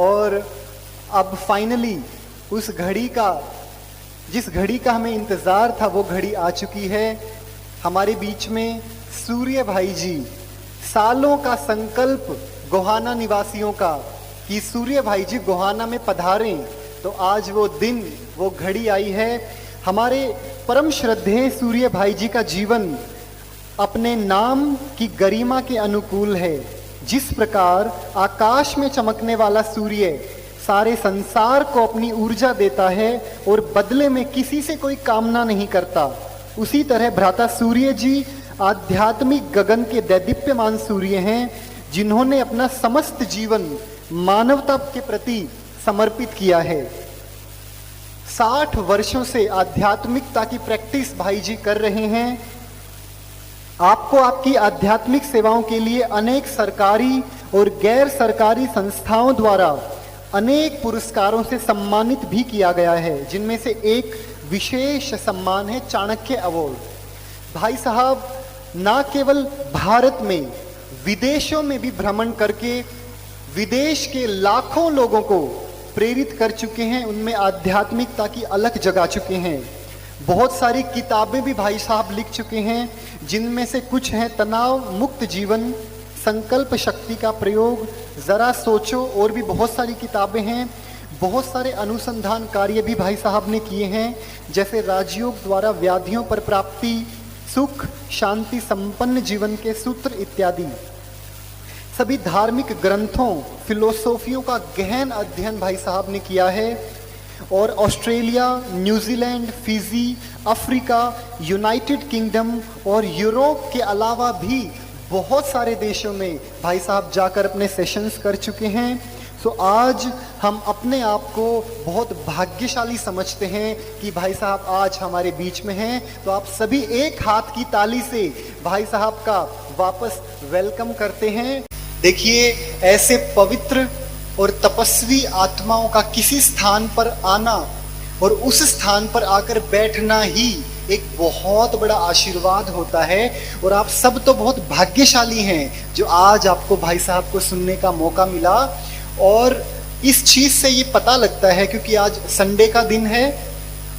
और अब फाइनली उस घड़ी का, जिस घड़ी का हमें इंतज़ार था, वो घड़ी आ चुकी है। हमारे बीच में सूर्य भाई जी, सालों का संकल्प गोहाना निवासियों का कि सूर्य भाई जी गोहाना में पधारें, तो आज वो दिन, वो घड़ी आई है। हमारे परम श्रद्धेय सूर्य भाई जी का जीवन अपने नाम की गरिमा के अनुकूल है। जिस प्रकार आकाश में चमकने वाला सूर्य सारे संसार को अपनी ऊर्जा देता है और बदले में किसी से कोई कामना नहीं करता, उसी तरह भ्राता सूर्य जी आध्यात्मिक गगन के दैदीप्यमान सूर्य हैं, जिन्होंने अपना समस्त जीवन मानवता के प्रति समर्पित किया है। 60 वर्षों से आध्यात्मिकता की प्रैक्टिस भाई जी कर रहे हैं। आपको आपकी आध्यात्मिक सेवाओं के लिए अनेक सरकारी और गैर सरकारी संस्थाओं द्वारा अनेक पुरस्कारों से सम्मानित भी किया गया है, जिनमें से एक विशेष सम्मान है चाणक्य अवार्ड। भाई साहब ना केवल भारत में, विदेशों में भी भ्रमण करके विदेश के लाखों लोगों को प्रेरित कर चुके हैं, उनमें आध्यात्मिकता की अलख जगा चुके हैं। बहुत सारी किताबें भी भाई साहब लिख चुके हैं, जिनमें से कुछ हैं तनाव मुक्त जीवन, संकल्प शक्ति का प्रयोग, जरा सोचो, और भी बहुत सारी किताबें हैं। बहुत सारे अनुसंधान कार्य भी भाई साहब ने किए हैं, जैसे राजयोग द्वारा व्याधियों पर प्राप्ति, सुख शांति संपन्न जीवन के सूत्र इत्यादि। सभी धार्मिक ग्रंथों, फिलोसोफियों का गहन अध्ययन भाई साहब ने किया है और Australia, New Zealand, Fiji, Africa, United kingdom और यूरोप के अलावा भी बहुत सारे देशों में भाई साहब जाकर अपने सेशंस कर चुके हैं। सो आज हम अपने आप को बहुत भाग्यशाली समझते हैं कि भाई साहब आज हमारे बीच में हैं। तो आप सभी एक हाथ की ताली से भाई साहब का वापस वेलकम करते हैं। देखिए, ऐसे पवित्र और तपस्वी आत्माओं का किसी स्थान पर आना और उस स्थान पर आकर बैठना ही एक बहुत बड़ा आशीर्वाद होता है। और आप सब तो बहुत भाग्यशाली हैं जो आज आपको भाई साहब को सुनने का मौका मिला। और इस चीज़ से ये पता लगता है, क्योंकि आज संडे का दिन है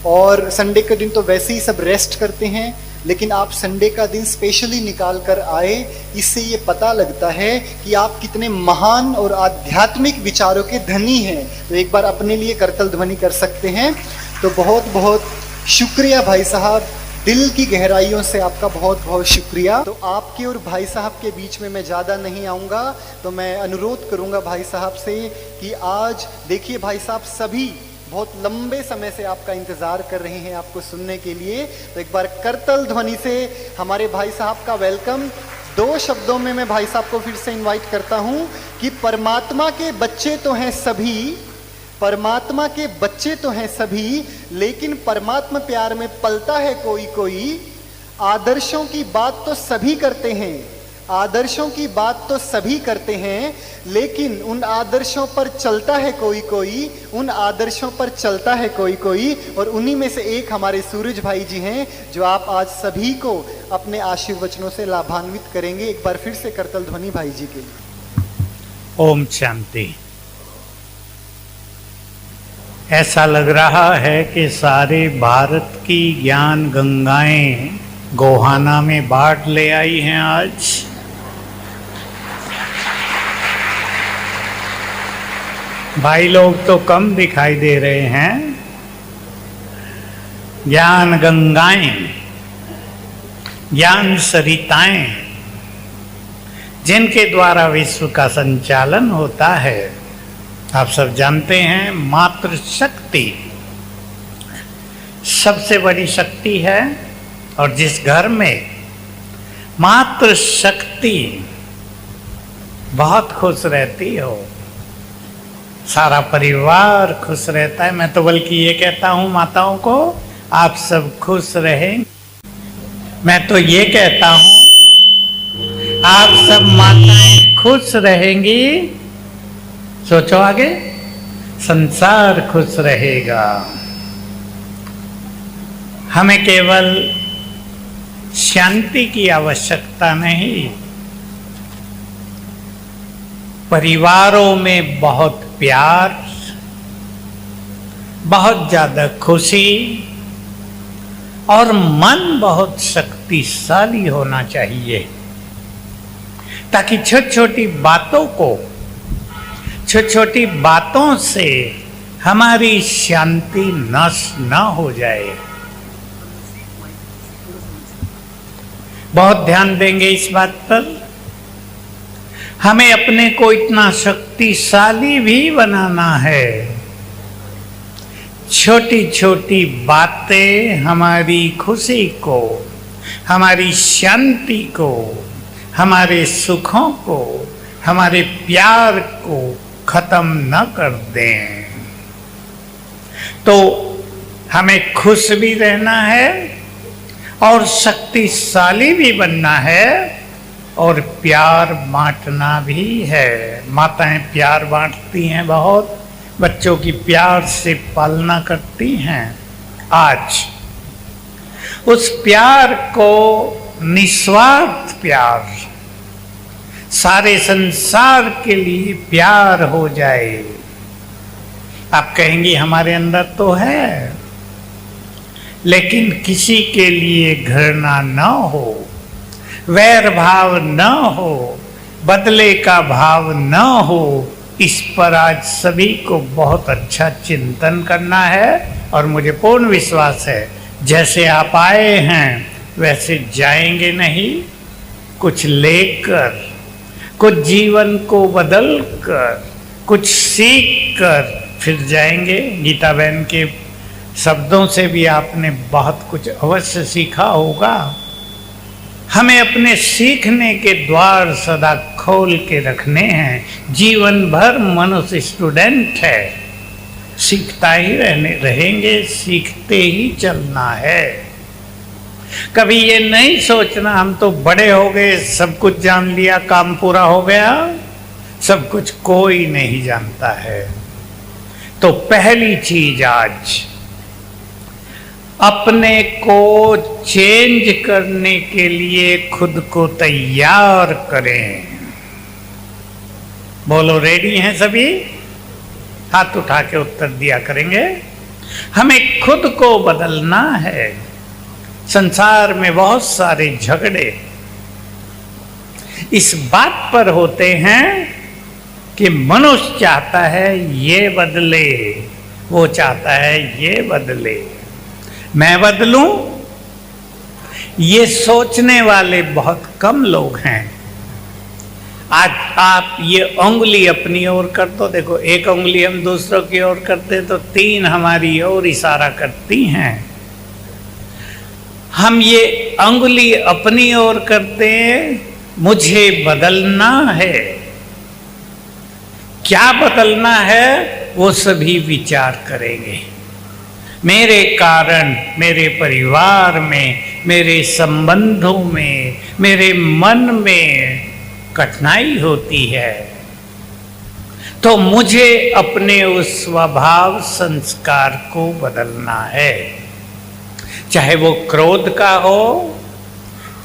और संडे के दिन तो वैसे ही सब रेस्ट करते हैं, लेकिन आप संडे का दिन स्पेशली निकाल कर आए, इससे ये पता लगता है कि आप कितने महान और आध्यात्मिक विचारों के धनी हैं। तो एक बार अपने लिए करतल ध्वनि कर सकते हैं। तो बहुत बहुत शुक्रिया भाई साहब, दिल की गहराइयों से आपका बहुत बहुत शुक्रिया। तो आपके और भाई साहब के बीच में मैं ज़्यादा नहीं आऊँगा, तो मैं अनुरोध करूँगा भाई साहब से कि आज देखिए भाई साहब सभी बहुत लंबे समय से आपका इंतज़ार कर रहे हैं आपको सुनने के लिए। तो एक बार करतल ध्वनि से हमारे भाई साहब का वेलकम। 2 शब्दों में मैं भाई साहब को फिर से इनवाइट करता हूँ कि परमात्मा के बच्चे तो हैं सभी, परमात्मा के बच्चे तो हैं सभी, लेकिन परमात्मा प्यार में पलता है कोई कोई। आदर्शों की बात तो सभी करते हैं, आदर्शों की बात तो सभी करते हैं, लेकिन उन आदर्शों पर चलता है कोई कोई, उन आदर्शों पर चलता है कोई कोई। और उन्हीं में से एक हमारे सूरज भाई जी हैं, जो आप आज सभी को अपने आशीर्वचनों से लाभान्वित करेंगे। एक बार फिर से करतल ध्वनि भाई जी के लिए। ओम शांति। ऐसा लग रहा है कि सारे भारत की ज्ञान गंगाएं गोहाना में बाढ़ ले आई हैं आज। भाई लोग तो कम दिखाई दे रहे हैं। ज्ञान गंगाएं, ज्ञान सरिताएं, जिनके द्वारा विश्व का संचालन होता है, आप सब जानते हैं। मातृ शक्ति सबसे बड़ी शक्ति है, और जिस घर में मातृ शक्ति बहुत खुश रहती हो, सारा परिवार खुश रहता है। मैं तो बल्कि ये कहता हूँ माताओं को, आप सब खुश रहें। मैं तो ये कहता हूँ आप सब माताएं खुश रहेंगी। सोचो आगे, संसार खुश रहेगा। हमें केवल शांति की आवश्यकता नहीं, परिवारों में बहुत प्यार, बहुत ज्यादा खुशी और मन बहुत शक्तिशाली होना चाहिए, ताकि छोटी छोटी बातों से हमारी शांति नष्ट न हो जाए। बहुत ध्यान देंगे इस बात पर। हमें अपने को इतना शक्तिशाली भी बनाना है। छोटी छोटी बातें हमारी खुशी को, हमारी शांति को, हमारे सुखों को, हमारे प्यार को खत्म न कर दें। तो हमें खुश भी रहना है और शक्तिशाली भी बनना है और प्यार बांटना भी है। माताएं प्यार बांटती हैं, बहुत बच्चों की प्यार से पालना करती हैं। आज उस प्यार को, निस्वार्थ प्यार, सारे संसार के लिए प्यार हो जाए। आप कहेंगे हमारे अंदर तो है, लेकिन किसी के लिए घृणा न हो, वैर भाव न हो, बदले का भाव न हो, इस पर आज सभी को बहुत अच्छा चिंतन करना है। और मुझे पूर्ण विश्वास है, जैसे आप आए हैं वैसे जाएंगे नहीं। कुछ लेकर, कुछ जीवन को बदल कर, कुछ सीख कर फिर जाएंगे। गीता बहन के शब्दों से भी आपने बहुत कुछ अवश्य सीखा होगा। हमें अपने सीखने के द्वार सदा खोल के रखने हैं। जीवन भर मनुष्य स्टूडेंट है, सीखता ही रहेंगे, सीखते ही चलना है। कभी ये नहीं सोचना हम तो बड़े हो गए, सब कुछ जान लिया, काम पूरा हो गया। सब कुछ कोई नहीं जानता है। तो पहली चीज आज अपने को चेंज करने के लिए खुद को तैयार करें। बोलो, रेडी हैं सभी? हाथ उठा के उत्तर दिया करेंगे। हमें खुद को बदलना है। संसार में बहुत सारे झगड़े इस बात पर होते हैं कि मनुष्य चाहता है ये बदले, वो चाहता है ये बदले, मैं बदलूं। ये सोचने वाले बहुत कम लोग हैं। आज आप ये उंगली अपनी ओर कर दो, देखो एक उंगली हम दूसरों की ओर करते तो 3 हमारी ओर इशारा करती हैं। हम ये उंगली अपनी ओर करते हैं, मुझे बदलना है। क्या बदलना है वो सभी विचार करेंगे। मेरे कारण मेरे परिवार में, मेरे संबंधों में, मेरे मन में कठिनाई होती है, तो मुझे अपने उस स्वभाव संस्कार को बदलना है। चाहे वो क्रोध का हो,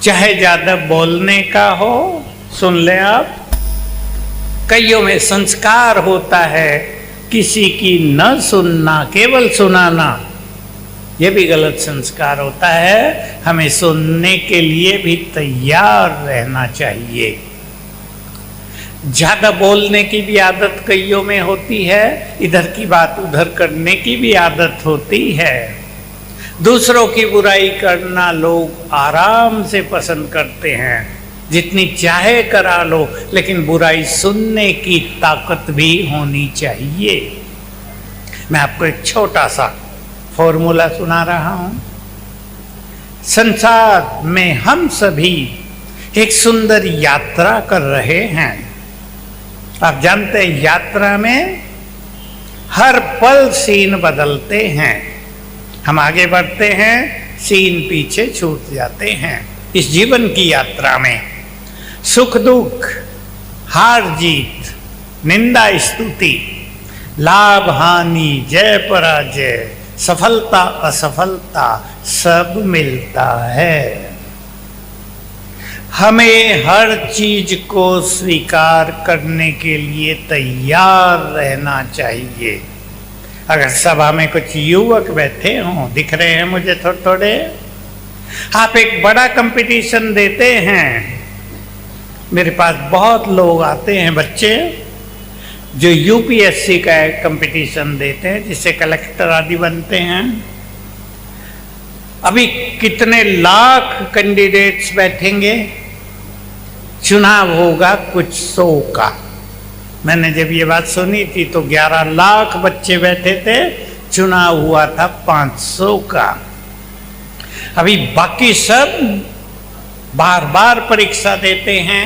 चाहे ज्यादा बोलने का हो। सुन ले आप, कईयों में संस्कार होता है किसी की न सुनना, केवल सुनाना। ये भी गलत संस्कार होता है। हमें सुनने के लिए भी तैयार रहना चाहिए। ज्यादा बोलने की भी आदत कईयों में होती है, इधर की बात उधर करने की भी आदत होती है। दूसरों की बुराई करना लोग आराम से पसंद करते हैं, जितनी चाहे करा लो, लेकिन बुराई सुनने की ताकत भी होनी चाहिए। मैं आपको एक छोटा सा फॉर्मूला सुना रहा हूं। संसार में हम सभी एक सुंदर यात्रा कर रहे हैं। आप जानते हैं यात्रा में हर पल सीन बदलते हैं। हम आगे बढ़ते हैं, सीन पीछे छूट जाते हैं। इस जीवन की यात्रा में सुख दुख, हार जीत, निंदा स्तुति, लाभ हानि, जय पराजय, सफलता असफलता सब मिलता है। हमें हर चीज को स्वीकार करने के लिए तैयार रहना चाहिए। अगर सभा में कुछ युवक बैठे हों, दिख रहे हैं मुझे थोड़े थोड़े, आप एक बड़ा कंपटीशन देते हैं, मेरे पास बहुत लोग आते हैं बच्चे जो यूपीएससी का कंपटीशन देते हैं, जिससे कलेक्टर आदि बनते हैं। अभी कितने लाख कैंडिडेट्स बैठेंगे, चुनाव होगा कुछ 100 का। मैंने जब ये बात सुनी थी तो 11 लाख बच्चे बैठे थे, चुनाव हुआ था 500 का। अभी बाकी सब बार बार परीक्षा देते हैं,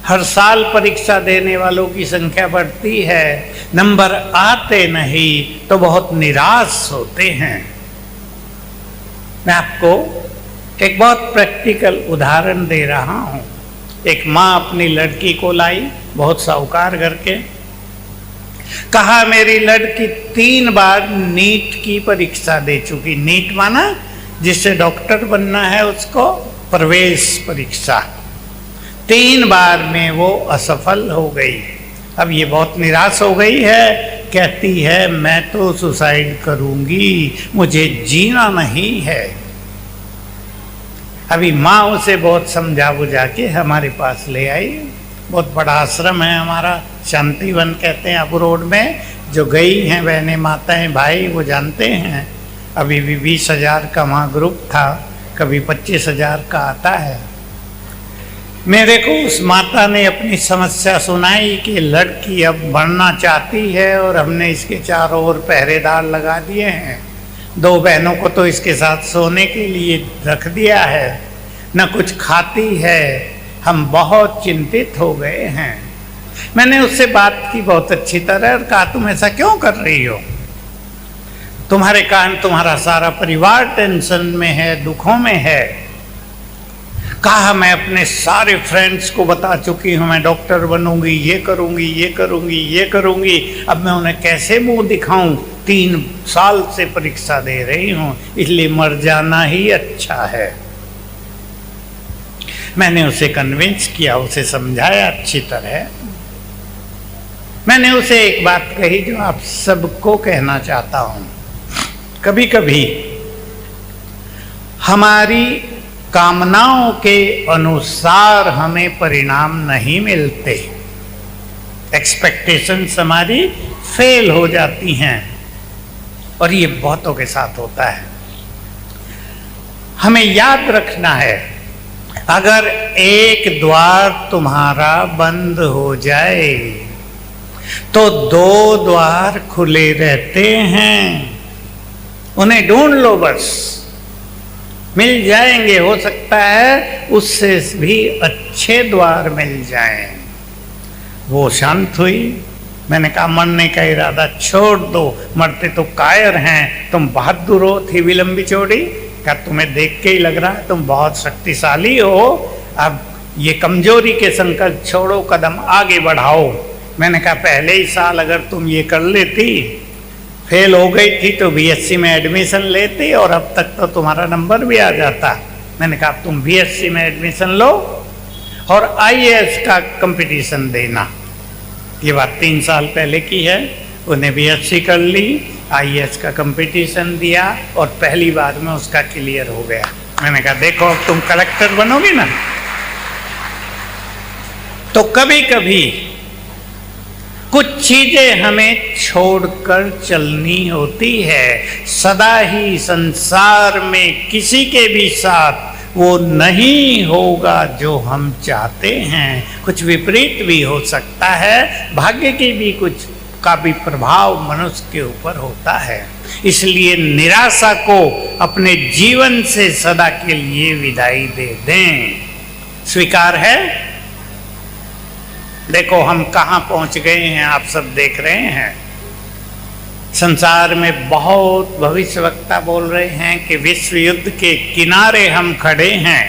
हर साल परीक्षा देने वालों की संख्या बढ़ती है, नंबर आते नहीं तो बहुत निराश होते हैं। मैं आपको एक बहुत प्रैक्टिकल उदाहरण दे रहा हूं। एक माँ अपनी लड़की को लाई, बहुत साहूकार घर के, कहा मेरी लड़की 3 बार नीट की परीक्षा दे चुकी। नीट माना जिससे डॉक्टर बनना है, उसको प्रवेश परीक्षा, 3 बार में वो असफल हो गई। अब ये बहुत निराश हो गई है, कहती है मैं तो सुसाइड करूंगी, मुझे जीना नहीं है। अभी माँ उसे बहुत समझा बुझा के हमारे पास ले आई। बहुत बड़ा आश्रम है हमारा, शांतिवन कहते हैं अब रोड में। जो गई हैं बहनें माताएं भाई वो जानते हैं। अभी भी 20,000 का वहाँ ग्रुप था, कभी 25,000 का आता है। मेरे को उस माता ने अपनी समस्या सुनाई कि लड़की अब बढ़ना चाहती है और हमने इसके चारों ओर पहरेदार लगा दिए हैं। 2 बहनों को तो इसके साथ सोने के लिए रख दिया है, न कुछ खाती है, हम बहुत चिंतित हो गए हैं। मैंने उससे बात की बहुत अच्छी तरह और कहा तुम ऐसा क्यों कर रही हो, तुम्हारे कारण तुम्हारा सारा परिवार टेंशन में है, दुखों में है। कहा मैं अपने सारे फ्रेंड्स को बता चुकी हूँ, मैं डॉक्टर बनूंगी, ये करूंगी, ये करूंगी, ये करूंगी। अब मैं उन्हें कैसे मुंह दिखाऊं, 3 साल से परीक्षा दे रही हूँ, इसलिए मर जाना ही अच्छा है। मैंने उसे कन्विंस किया, उसे समझाया अच्छी तरह। मैंने उसे एक बात कही जो आप सबको कहना चाहता हूँ। कभी कभी हमारी कामनाओं के अनुसार हमें परिणाम नहीं मिलते, एक्सपेक्टेशंस हमारी फेल हो जाती हैं, और ये बहुतों के साथ होता है। हमें याद रखना है, अगर एक द्वार तुम्हारा बंद हो जाए तो 2 द्वार खुले रहते हैं, उन्हें ढूंढ लो, बस मिल जाएंगे। हो सकता है उससे भी अच्छे द्वार मिल जाएं। वो शांत हुई। मैंने कहा मरने का इरादा छोड़ दो, मरते तो कायर हैं, तुम बहादुर हो, थी भी लंबी चौड़ी। क्या तुम्हें देख के ही लग रहा है तुम बहुत शक्तिशाली हो, अब ये कमजोरी के संकल्प छोड़ो, कदम आगे बढ़ाओ। मैंने कहा पहले ही साल अगर तुम ये कर लेती, फेल हो गई थी तो बीएससी में एडमिशन लेती और अब तक तो तुम्हारा नंबर भी आ जाता। मैंने कहा तुम बीएससी में एडमिशन लो और आईएएस का कंपटीशन देना। ये बात 3 साल पहले की है। उन्हें बीएससी कर ली, आईएएस का कंपटीशन दिया और पहली बार में उसका क्लियर हो गया। मैंने कहा देखो अब तुम कलेक्टर बनोगी ना। तो कभी कभी कुछ चीजें हमें छोड़कर चलनी होती है। सदा ही संसार में किसी के भी साथ वो नहीं होगा जो हम चाहते हैं, कुछ विपरीत भी हो सकता है, भाग्य की भी कुछ का भी प्रभाव मनुष्य के ऊपर होता है। इसलिए निराशा को अपने जीवन से सदा के लिए विदाई दे दें। स्वीकार है? देखो हम कहाँ पहुँच गए हैं, आप सब देख रहे हैं। संसार में बहुत भविष्यवक्ता बोल रहे हैं कि विश्व युद्ध के किनारे हम खड़े हैं।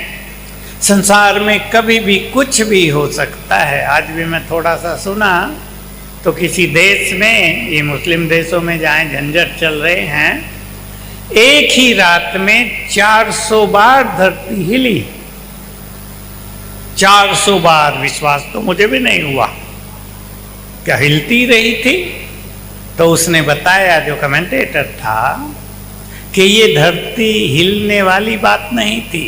संसार में कभी भी कुछ भी हो सकता है। आज भी मैं थोड़ा सा सुना तो किसी देश में, ये मुस्लिम देशों में जहाँ झंझट चल रहे हैं, एक ही रात में 400 बार धरती हिली। 400 बार, विश्वास तो मुझे भी नहीं हुआ, क्या हिलती रही थी। तो उसने बताया, जो कमेंटेटर था, कि ये धरती हिलने वाली बात नहीं थी।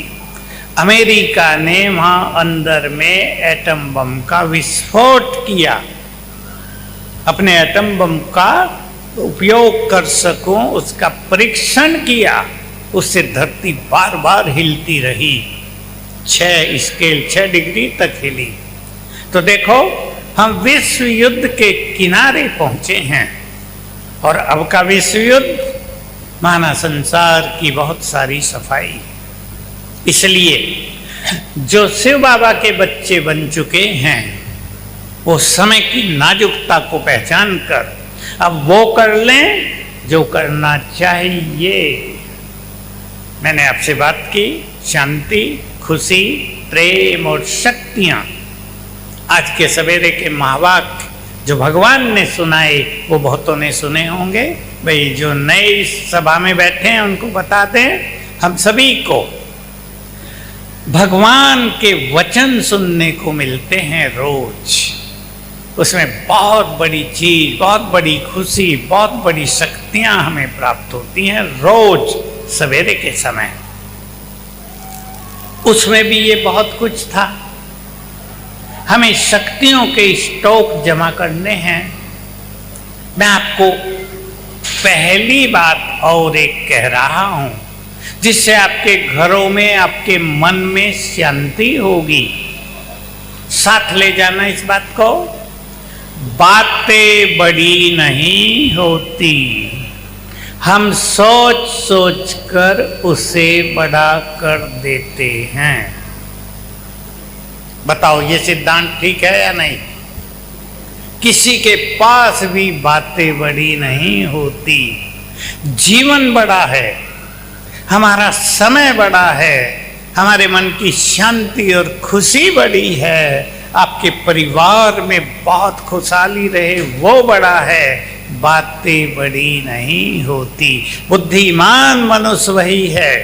अमेरिका ने वहां अंदर में एटम बम का विस्फोट किया, अपने एटम बम का उपयोग कर सकूं उसका परीक्षण किया, उससे धरती बार बार हिलती रही, 6 डिग्री तक हिली। तो देखो, हम विश्व युद्ध के किनारे पहुंचे हैं, और अब का विश्व युद्ध माना संसार की बहुत सारी सफाई। इसलिए जो शिव बाबा के बच्चे बन चुके हैं, वो समय की नाजुकता को पहचान कर अब वो कर लें जो करना चाहिए। मैंने आपसे बात की शांति, खुशी, प्रेम और शक्तियां। आज के सवेरे के महावाक्य जो भगवान ने सुनाए वो बहुतों ने सुने होंगे। भाई जो नए इस सभा में बैठे हैं उनको बता दें, हम सभी को भगवान के वचन सुनने को मिलते हैं रोज। उसमें बहुत बड़ी चीज, बहुत बड़ी खुशी, बहुत बड़ी शक्तियां हमें प्राप्त होती हैं रोज सवेरे के समय। उसमें भी ये बहुत कुछ था। हमें शक्तियों के स्टॉक जमा करने हैं। मैं आपको पहली बात और एक कह रहा हूं, जिससे आपके घरों में, आपके मन में शांति होगी। साथ ले जाना इस बात को। बातें बड़ी नहीं होती, हम सोच सोच कर उसे बड़ा कर देते हैं। बताओ ये सिद्धांत ठीक है या नहीं? किसी के पास भी बातें बड़ी नहीं होती। जीवन बड़ा है, हमारा समय बड़ा है, हमारे मन की शांति और खुशी बड़ी है, आपके परिवार में बहुत खुशहाली रहे वो बड़ा है। बातें बड़ी नहीं होती। बुद्धिमान मनुष्य वही है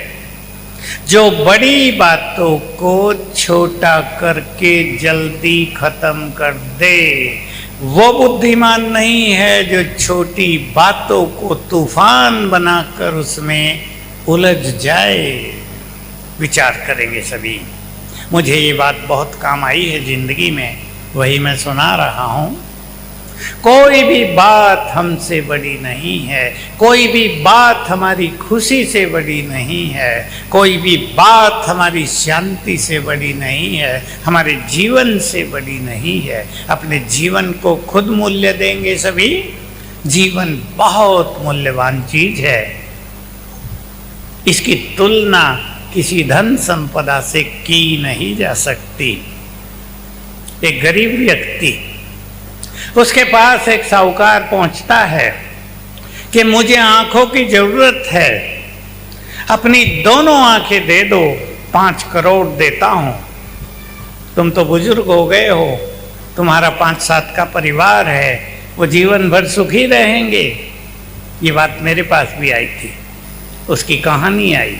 जो बड़ी बातों को छोटा करके जल्दी खत्म कर दे। वो बुद्धिमान नहीं है जो छोटी बातों को तूफान बनाकर उसमें उलझ जाए। विचार करेंगे सभी। मुझे ये बात बहुत काम आई है जिंदगी में, वही मैं सुना रहा हूं। कोई भी बात हमसे बड़ी नहीं है, कोई भी बात हमारी खुशी से बड़ी नहीं है, कोई भी बात हमारी शांति से बड़ी नहीं है, हमारे जीवन से बड़ी नहीं है। अपने जीवन को खुद मूल्य देंगे सभी। जीवन बहुत मूल्यवान चीज है, इसकी तुलना किसी धन संपदा से की नहीं जा सकती। एक गरीब व्यक्ति, उसके पास एक साहूकार पहुंचता है कि मुझे आंखों की जरूरत है, अपनी दोनों आंखें दे दो, 5 करोड़ देता हूं। तुम तो बुजुर्ग हो गए हो, तुम्हारा 5-7 का परिवार है, वो जीवन भर सुखी रहेंगे। ये बात मेरे पास भी आई थी, उसकी कहानी आई।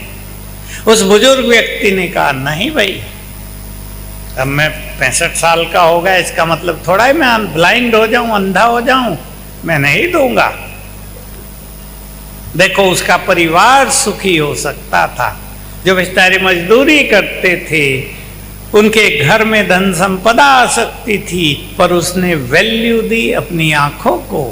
उस बुजुर्ग व्यक्ति ने कहा, नहीं भाई, अब मैं 65 साल का हो गया, इसका मतलब थोड़ा ही मैं ब्लाइंड हो जाऊं, अंधा हो जाऊं, मैं नहीं दूंगा। देखो उसका परिवार सुखी हो सकता था। जो बेचारे मजदूरी करते थे उनके घर में धन संपदा आ सकती थी, पर उसने वैल्यू दी अपनी आंखों को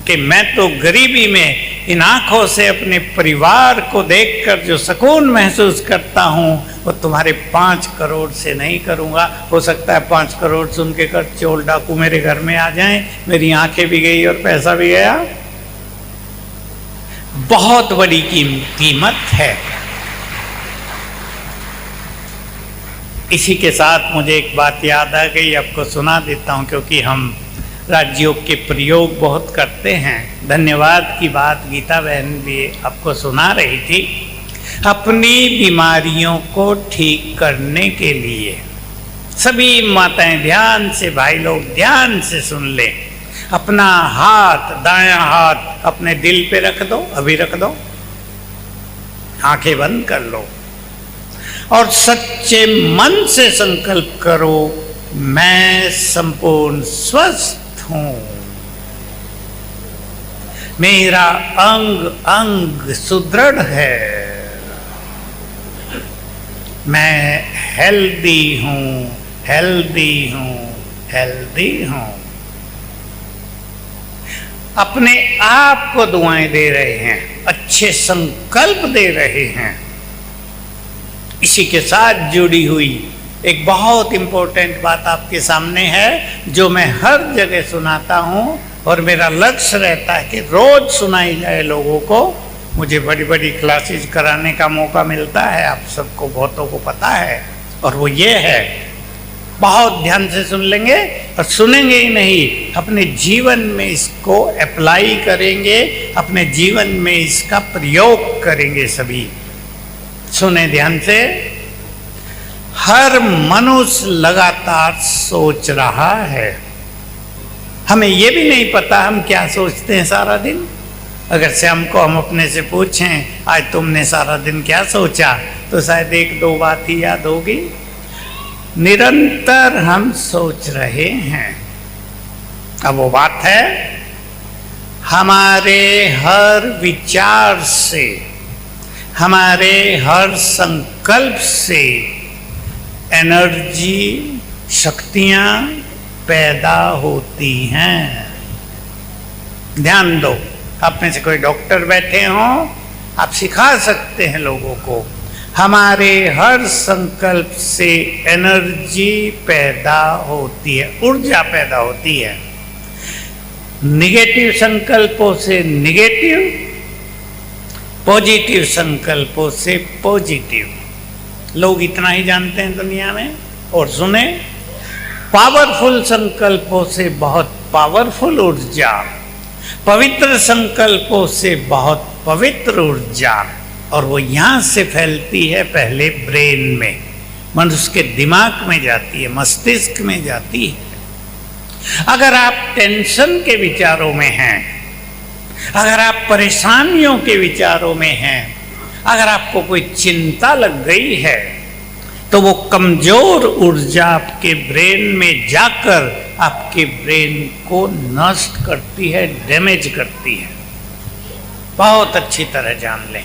कि मैं तो गरीबी में इन आंखों से अपने परिवार को देखकर जो सुकून महसूस करता हूं वो तुम्हारे 5 करोड़ से नहीं करूंगा। हो सकता है 5 करोड़ सुन के कर चोर डाकू मेरे घर में आ जाएं, मेरी आंखें भी गई और पैसा भी गया। बहुत बड़ी कीमत है। इसी के साथ मुझे एक बात याद आ गई, आपको सुना देता हूं, क्योंकि हम राजयोग के प्रयोग बहुत करते हैं। धन्यवाद की बात गीता बहन भी आपको सुना रही थी। अपनी बीमारियों को ठीक करने के लिए सभी माताएं ध्यान से, भाई लोग ध्यान से सुन लें। अपना हाथ, दायां हाथ अपने दिल पे रख दो, अभी रख दो, आंखें बंद कर लो और सच्चे मन से संकल्प करो, मैं संपूर्ण स्वस्थ हूं, मेरा अंग अंग सुदृढ़ है, मैं हेल्दी हूं, हेल्दी हूं, हेल्दी हूं। अपने आप को दुआएं दे रहे हैं, अच्छे संकल्प दे रहे हैं। इसी के साथ जुड़ी हुई एक बहुत इंपॉर्टेंट बात आपके सामने है, जो मैं हर जगह सुनाता हूं और मेरा लक्ष्य रहता है कि रोज सुनाई जाए लोगों को। मुझे बड़ी बड़ी क्लासेस कराने का मौका मिलता है, आप सबको बहुतों को पता है, और वो ये है, बहुत ध्यान से सुन लेंगे और सुनेंगे ही नहीं, अपने जीवन में इसको अप्लाई करेंगे, अपने जीवन में इसका प्रयोग करेंगे। सभी सुने ध्यान से। हर मनुष्य लगातार सोच रहा है। हमें ये भी नहीं पता हम क्या सोचते हैं सारा दिन। अगर शाम को हम अपने से पूछें आज तुमने सारा दिन क्या सोचा, तो शायद एक दो बात ही याद होगी। निरंतर हम सोच रहे हैं। अब वो बात है, हमारे हर विचार से, हमारे हर संकल्प से एनर्जी, शक्तियां पैदा होती हैं। ध्यान दो, आप में से कोई डॉक्टर बैठे हों, आप सिखा सकते हैं लोगों को। हमारे हर संकल्प से एनर्जी पैदा होती है, ऊर्जा पैदा होती है। निगेटिव संकल्पों से निगेटिव, पॉजिटिव संकल्पों से पॉजिटिव। लोग इतना ही जानते हैं दुनिया में। और सुने, पावरफुल संकल्पों से बहुत पावरफुल ऊर्जा, पवित्र संकल्पों से बहुत पवित्र ऊर्जा, और वो यहाँ से फैलती है पहले ब्रेन में, मनुष्य के दिमाग में जाती है, मस्तिष्क में जाती है। अगर आप टेंशन के विचारों में हैं, अगर आप परेशानियों के विचारों में हैं, अगर आपको कोई चिंता लग गई है, तो वो कमजोर ऊर्जा आपके ब्रेन में जाकर आपके ब्रेन को नष्ट करती है, डैमेज करती है। बहुत अच्छी तरह जान लें।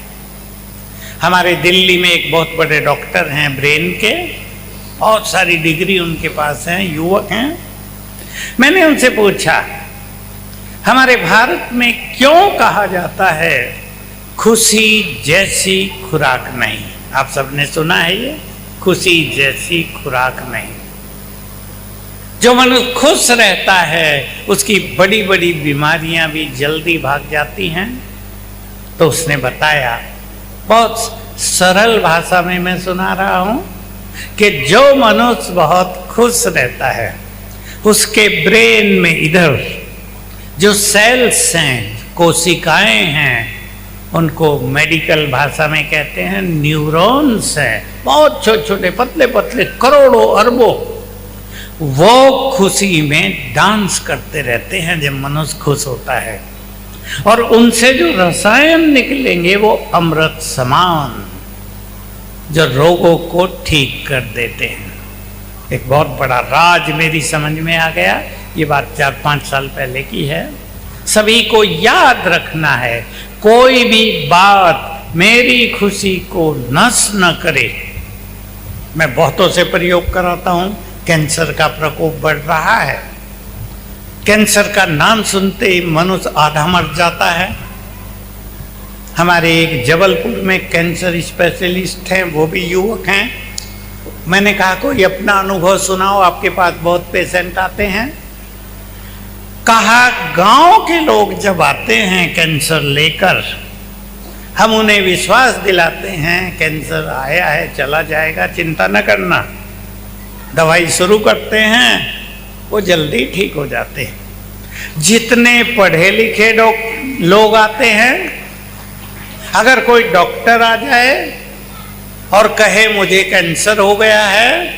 हमारे दिल्ली में एक बहुत बड़े डॉक्टर हैं ब्रेन के, बहुत सारी डिग्री उनके पास हैं, युवक हैं। मैंने उनसे पूछा, हमारे भारत में क्यों कहा जाता है खुशी जैसी खुराक नहीं? आप सबने सुना है ये, खुशी जैसी खुराक नहीं। जो मनुष्य खुश रहता है उसकी बड़ी बड़ी बीमारियां भी जल्दी भाग जाती हैं। तो उसने बताया, बहुत सरल भाषा में मैं सुना रहा हूं, कि जो मनुष्य बहुत खुश रहता है उसके ब्रेन में इधर जो सेल्स हैं, कोशिकाएं हैं, उनको मेडिकल भाषा में कहते हैं न्यूरॉन्स हैं, बहुत छोटे छोटे पतले पतले करोड़ों अरबों, वो खुशी में डांस करते रहते हैं जब मनुष्य खुश होता है। और उनसे जो रसायन निकलेंगे वो अमृत समान, जो रोगों को ठीक कर देते हैं। एक बहुत बड़ा राज मेरी समझ में आ गया। ये बात 4-5 साल पहले की है। सभी को याद रखना है, कोई भी बात मेरी खुशी को नष्ट न करे। मैं बहुतों से प्रयोग कराता हूं। कैंसर का प्रकोप बढ़ रहा है। कैंसर का नाम सुनते ही मनुष्य आधा मर जाता है। हमारे एक जबलपुर में कैंसर स्पेशलिस्ट हैं, वो भी युवक हैं। मैंने कहा कोई अपना अनुभव सुनाओ, आपके पास बहुत पेशेंट आते हैं। कहा गांव के लोग जब आते हैं कैंसर लेकर, हम उन्हें विश्वास दिलाते हैं कैंसर आया है चला जाएगा, चिंता न करना, दवाई शुरू करते हैं, वो जल्दी ठीक हो जाते हैं। जितने पढ़े लिखे लोग आते हैं, अगर कोई डॉक्टर आ जाए और कहे मुझे कैंसर हो गया है,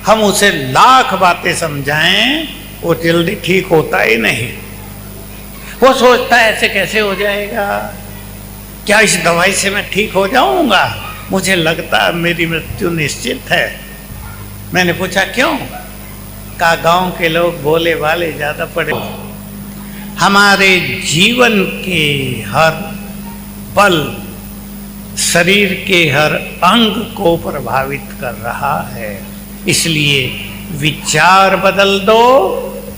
हम उसे लाख बातें समझाएं, वो जल्दी ठीक होता ही नहीं। वो सोचता है ऐसे कैसे हो जाएगा, क्या इस दवाई से मैं ठीक हो जाऊंगा? मुझे लगता मेरी मृत्यु निश्चित है। मैंने पूछा क्यों? कहा गांव के लोग भोले भाले ज्यादा पड़े, हमारे जीवन के हर पल शरीर के हर अंग को प्रभावित कर रहा है। इसलिए विचार बदल दो,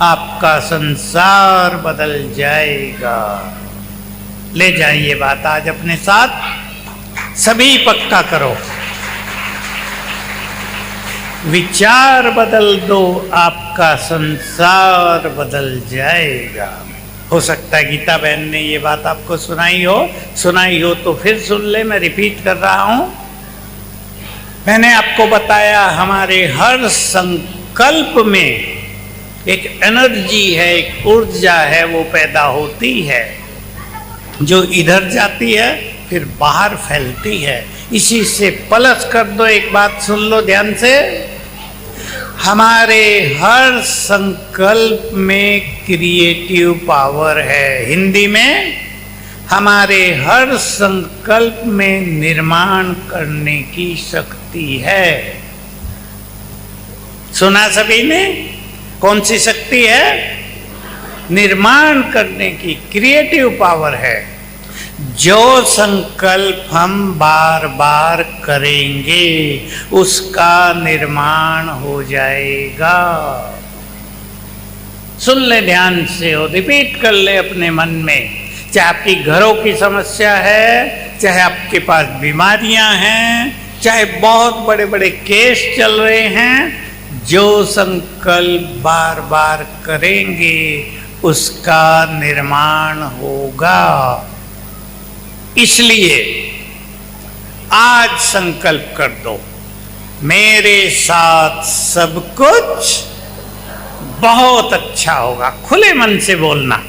आपका संसार बदल जाएगा। ले जाइए बात आज अपने साथ, सभी पक्का करो। विचार बदल दो, आपका संसार बदल जाएगा। हो सकता है गीता बहन ने ये बात आपको सुनाई हो तो फिर सुन ले, मैं रिपीट कर रहा हूं। मैंने आपको बताया हमारे हर संकल्प में एक एनर्जी है, एक ऊर्जा है, वो पैदा होती है, जो इधर जाती है फिर बाहर फैलती है। इसी से प्लस कर दो, एक बात सुन लो ध्यान से। हमारे हर संकल्प में क्रिएटिव पावर है। हिंदी में हमारे हर संकल्प में निर्माण करने की शक्ति है। सुना सभी ने? कौन सी शक्ति है? निर्माण करने की क्रिएटिव पावर है। जो संकल्प हम बार बार करेंगे उसका निर्माण हो जाएगा। सुन ले ध्यान से और रिपीट कर ले अपने मन में। चाहे आपकी घरों की समस्या है, चाहे आपके पास बीमारियां हैं, चाहे बहुत बड़े बड़े केस चल रहे हैं, जो संकल्प बार बार करेंगे उसका निर्माण होगा। इसलिए आज संकल्प कर दो, मेरे साथ सब कुछ बहुत अच्छा होगा। खुले मन से बोलना।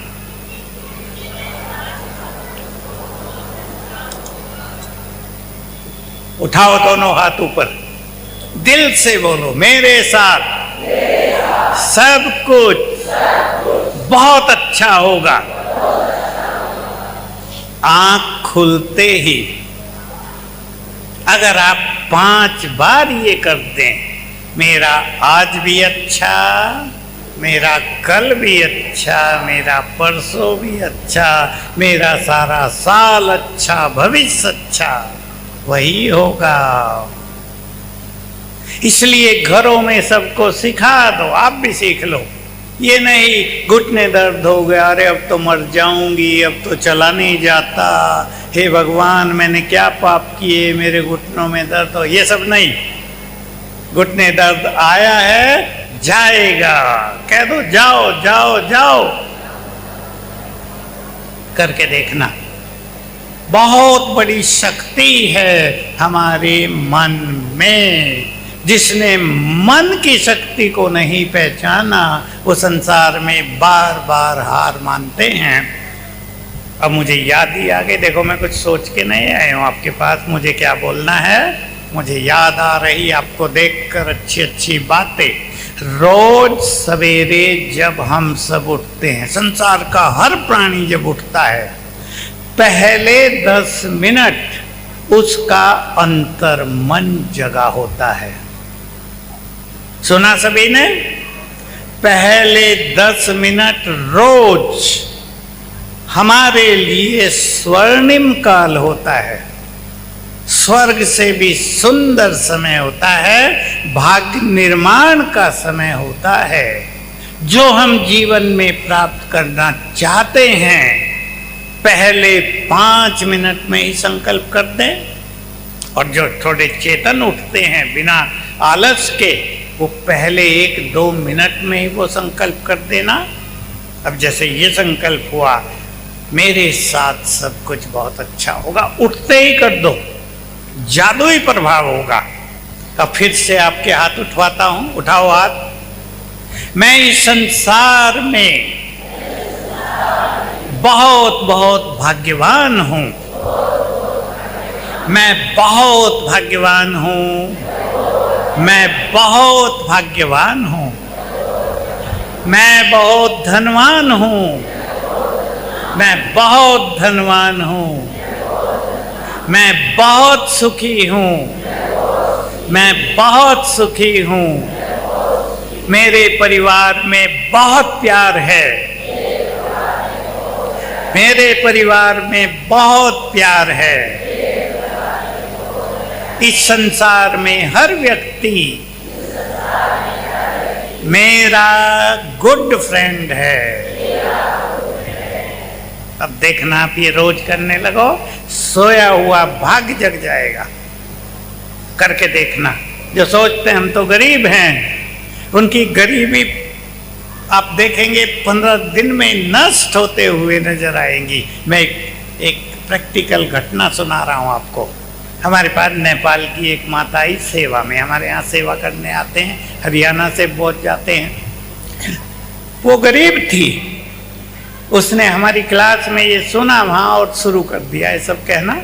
उठाओ दोनों हाथ ऊपर, दिल से बोलो, मेरे साथ सब कुछ बहुत अच्छा होगा। आंख खुलते ही अगर आप 5 बार ये कर दें, मेरा आज भी अच्छा, मेरा कल भी अच्छा, मेरा परसों भी अच्छा, मेरा सारा साल अच्छा, भविष्य अच्छा, वही होगा। इसलिए घरों में सबको सिखा दो, आप भी सीख लो। ये नहीं घुटने दर्द हो गया, अरे अब तो मर जाऊंगी, अब तो चला नहीं जाता, हे भगवान मैंने क्या पाप किए, मेरे घुटनों में दर्द हो, ये सब नहीं। घुटने दर्द आया है, जाएगा, कह दो जाओ जाओ जाओ, करके देखना। बहुत बड़ी शक्ति है हमारे मन में। जिसने मन की शक्ति को नहीं पहचाना वो संसार में बार बार हार मानते हैं। अब मुझे याद ही आ गई, देखो मैं कुछ सोच के नहीं आया हूँ आपके पास, मुझे क्या बोलना है, मुझे याद आ रही आपको देखकर अच्छी अच्छी बातें। रोज सवेरे जब हम सब उठते हैं, संसार का हर प्राणी जब उठता है, पहले 10 मिनट उसका अंतर मन जगा होता है। सुना सभी ने? पहले 10 मिनट रोज हमारे लिए स्वर्णिम काल होता है, स्वर्ग से भी सुंदर समय होता है, भाग्य निर्माण का समय होता है। जो हम जीवन में प्राप्त करना चाहते हैं, पहले 5 मिनट में ही संकल्प कर दें। और जो थोड़े चेतन उठते हैं बिना आलस के, वो पहले 1-2 मिनट में ही वो संकल्प कर देना। अब जैसे ये संकल्प हुआ, मेरे साथ सब कुछ बहुत अच्छा होगा, उठते ही कर दो, जादुई प्रभाव होगा। अब फिर से आपके हाथ उठवाता हूं, उठाओ हाथ। मैं इस संसार में बहुत बहुत भाग्यवान हूं, मैं बहुत भाग्यवान हूं, मैं बहुत भाग्यवान हूं, मैं बहुत धनवान हूं, मैं बहुत धनवान हूं, मैं बहुत सुखी हूँ, मैं बहुत सुखी हूँ, मेरे परिवार में बहुत प्यार है, मेरे परिवार में बहुत प्यार है। इस संसार में हर व्यक्ति मेरा गुड फ्रेंड है। अब देखना, आप ये रोज करने लगो, सोया हुआ भाग जग जाएगा। करके देखना। जो सोचते हैं हम तो गरीब हैं, उनकी गरीबी आप देखेंगे 15 दिन में नष्ट होते हुए नजर आएंगी। मैं एक प्रैक्टिकल घटना सुना रहा हूँ आपको। हमारे पास नेपाल की एक माता आई सेवा में, हमारे यहाँ सेवा करने आते हैं, हरियाणा से बहुत जाते हैं। वो गरीब थी, उसने हमारी क्लास में ये सुना वहाँ और शुरू कर दिया ये सब कहना।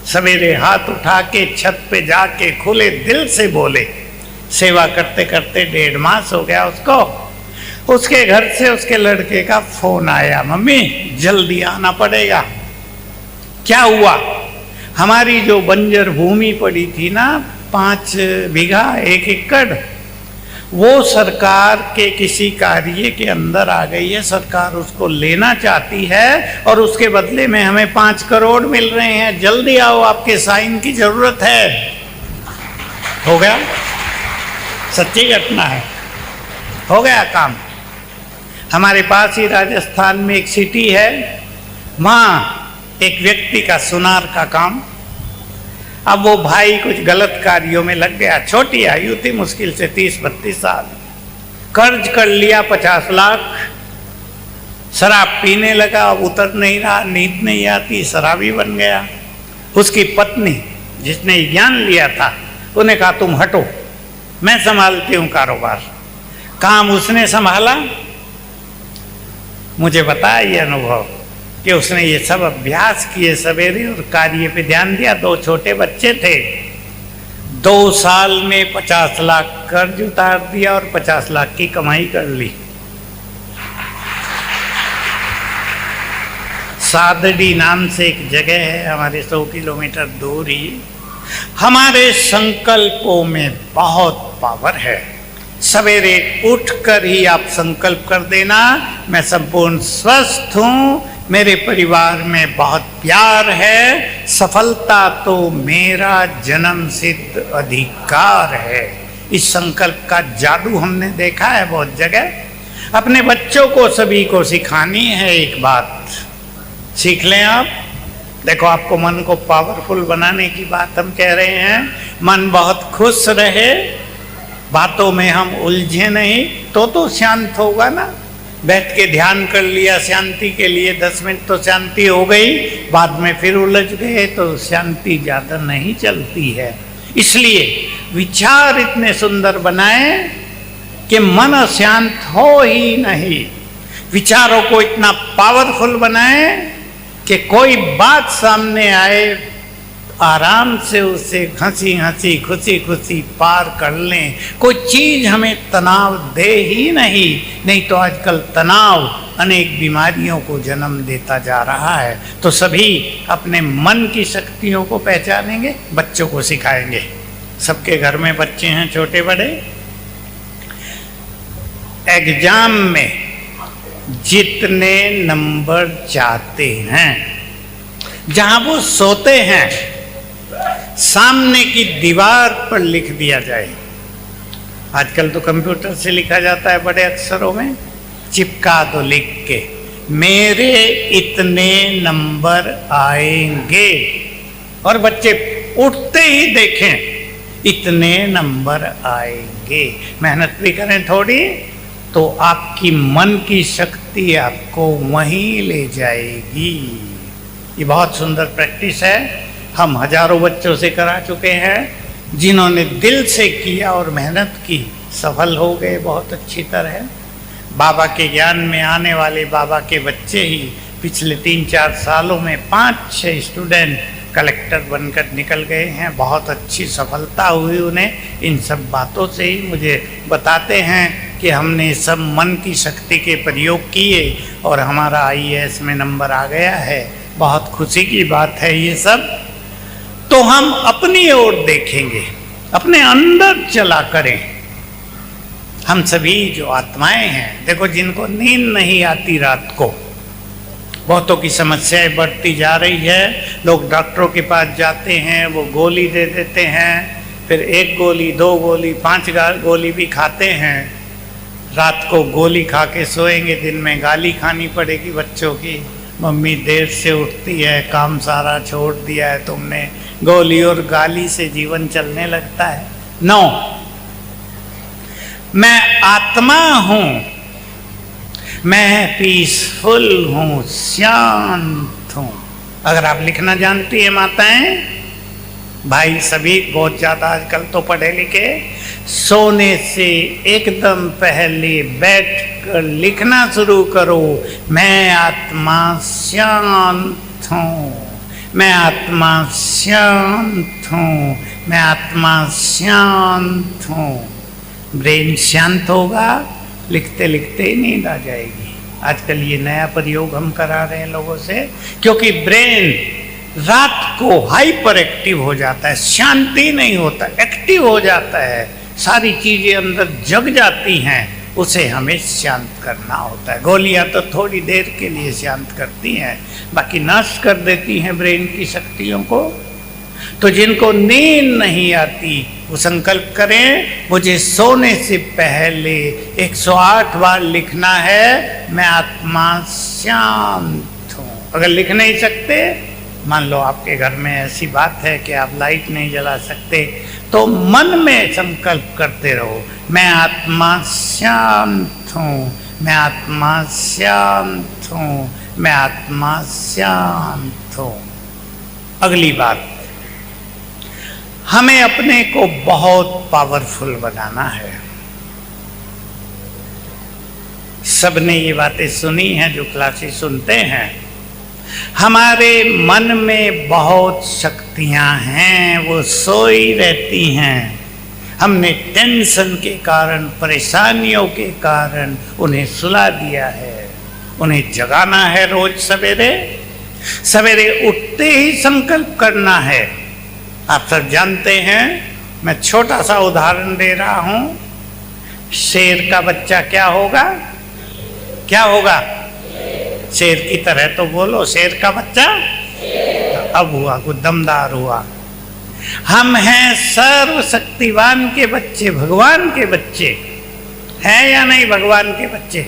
सवेरे हाथ उठा के छत पे जाके खुले दिल से बोले। सेवा करते करते 1.5 मास हो गया उसको। उसके घर से उसके लड़के का फोन आया, मम्मी जल्दी आना पड़ेगा। क्या हुआ? हमारी जो बंजर भूमि पड़ी थी ना, 5 बीघा 1 एकड़, वो सरकार के किसी कार्य के अंदर आ गई है। सरकार उसको लेना चाहती है और उसके बदले में हमें 5 करोड़ मिल रहे हैं। जल्दी आओ, आपके साइन की जरूरत है। हो गया, सच्ची घटना है, हो गया काम। हमारे पास ही राजस्थान में एक सिटी है, वहाँ एक व्यक्ति का सुनार का काम। अब वो भाई कुछ गलत कार्यों में लग गया। छोटी आयु थी, मुश्किल से 30-32 साल। कर्ज कर लिया 50 लाख। शराब पीने लगा, अब उतर नहीं रहा, नींद नहीं आती, शराबी बन गया। उसकी पत्नी जिसने ज्ञान लिया था, उन्हें कहा तुम हटो, मैं संभालती हूँ कारोबार। काम उसने संभाला। मुझे बताया ये अनुभव कि उसने ये सब अभ्यास किए सवेरे और कार्य पे ध्यान दिया। 2 छोटे बच्चे थे। 2 साल में 50 लाख कर्ज उतार दिया और 50 लाख की कमाई कर ली। सादड़ी नाम से एक जगह है हमारे 100 किलोमीटर दूर ही। हमारे संकल्पों में बहुत पावर है। सवेरे उठकर ही आप संकल्प कर देना, मैं संपूर्ण स्वस्थ हूँ, मेरे परिवार में बहुत प्यार है, सफलता तो मेरा जन्म सिद्ध अधिकार है। इस संकल्प का जादू हमने देखा है बहुत जगह। अपने बच्चों को सभी को सिखानी है एक बात, सीख लें आप। देखो, आपको मन को पावरफुल बनाने की बात हम कह रहे हैं। मन बहुत खुश रहे, बातों में हम उलझे नहीं, तो शांत होगा ना। बैठ के ध्यान कर लिया शांति के लिए, 10 मिनट तो शांति हो गई, बाद में फिर उलझ गए तो शांति ज़्यादा नहीं चलती है। इसलिए विचार इतने सुंदर बनाए कि मन अशांत हो ही नहीं। विचारों को इतना पावरफुल बनाए कि कोई बात सामने आए, आराम से उसे हंसी हंसी खुशी खुशी पार कर लें। कोई चीज हमें तनाव दे ही नहीं तो आजकल तनाव अनेक बीमारियों को जन्म देता जा रहा है। तो सभी अपने मन की शक्तियों को पहचानेंगे, बच्चों को सिखाएंगे। सबके घर में बच्चे हैं, छोटे बड़े। एग्जाम में जितने नंबर चाहते हैं, जहां वो सोते हैं सामने की दीवार पर लिख दिया जाए। आजकल तो कंप्यूटर से लिखा जाता है बड़े अक्षरों में, चिपका दो लिख के, मेरे इतने नंबर आएंगे। और बच्चे उठते ही देखें इतने नंबर आएंगे। मेहनत भी करें थोड़ी तो आपकी मन की शक्ति आपको वहीं ले जाएगी। ये बहुत सुंदर प्रैक्टिस है, हम हजारों बच्चों से करा चुके हैं। जिन्होंने दिल से किया और मेहनत की, सफल हो गए बहुत अच्छी तरह। बाबा के ज्ञान में आने वाले बाबा के बच्चे ही पिछले 3-4 सालों में 5-6 स्टूडेंट कलेक्टर बनकर निकल गए हैं। बहुत अच्छी सफलता हुई उन्हें। इन सब बातों से ही मुझे बताते हैं कि हमने सब मन की शक्ति के प्रयोग किए और हमारा IAS में नंबर आ गया है। बहुत खुशी की बात है ये सब। तो हम अपनी ओर देखेंगे, अपने अंदर चला करें। हम सभी जो आत्माएं हैं, देखो जिनको नींद नहीं आती रात को, बहुतों की समस्याएं बढ़ती जा रही है। लोग डॉक्टरों के पास जाते हैं, वो गोली दे देते हैं, फिर 1 गोली 2 गोली 5 गोली भी खाते हैं। रात को गोली खा के सोएंगे, दिन में गाली खानी पड़ेगी बच्चों की, मम्मी देर से उठती है, काम सारा छोड़ दिया है तुमने। गोली और गाली से जीवन चलने लगता है। 9, मैं आत्मा हूं, मैं पीसफुल हूं, शांत हूं। अगर आप लिखना जानती है माताएं, भाई सभी बहुत ज्यादा आजकल तो पढ़े लिखे, सोने से एकदम पहले बैठ कर लिखना शुरू करो, मैं आत्मा शांत हूं, मैं आत्मा शांत हूं, मैं आत्मा शांत हूं। ब्रेन शांत होगा, लिखते लिखते ही नींद आ जाएगी। आजकल ये नया प्रयोग हम करा रहे हैं लोगों से, क्योंकि ब्रेन रात को हाइपर एक्टिव हो जाता है, शांति नहीं होता, एक्टिव हो जाता है, सारी चीजें अंदर जग जाती हैं, उसे हमें शांत करना होता है। गोलियां तो थोड़ी देर के लिए शांत करती हैं, बाकी नष्ट कर देती हैं ब्रेन की शक्तियों को। तो जिनको नींद नहीं आती वो संकल्प करें, मुझे सोने से पहले 108 बार लिखना है, मैं आत्मा शांत हूं। अगर लिख नहीं सकते, मान लो आपके घर में ऐसी बात है कि आप लाइट नहीं जला सकते, तो मन में संकल्प करते रहो, मैं आत्मा शांत हूं, मैं आत्मा शांत हूं, मैं आत्मा शांत हूं। अगली बात, हमें अपने को बहुत पावरफुल बनाना है। सबने ये बातें सुनी हैं जो क्लासेस सुनते हैं। हमारे मन में बहुत शक्तियां हैं, वो सोई रहती हैं। हमने टेंशन के कारण, परेशानियों के कारण उन्हें सुला दिया है। उन्हें जगाना है रोज सवेरे, सवेरे उठते ही संकल्प करना है। आप सब जानते हैं, मैं छोटा सा उदाहरण दे रहा हूं। शेर का बच्चा क्या होगा? क्या होगा? शेर की तरह तो बोलो, शेर का बच्चा अब हुआ, कुछ दमदार हुआ। हम हैं सर्वशक्तिवान के बच्चे, भगवान के बच्चे हैं या नहीं? भगवान के बच्चे,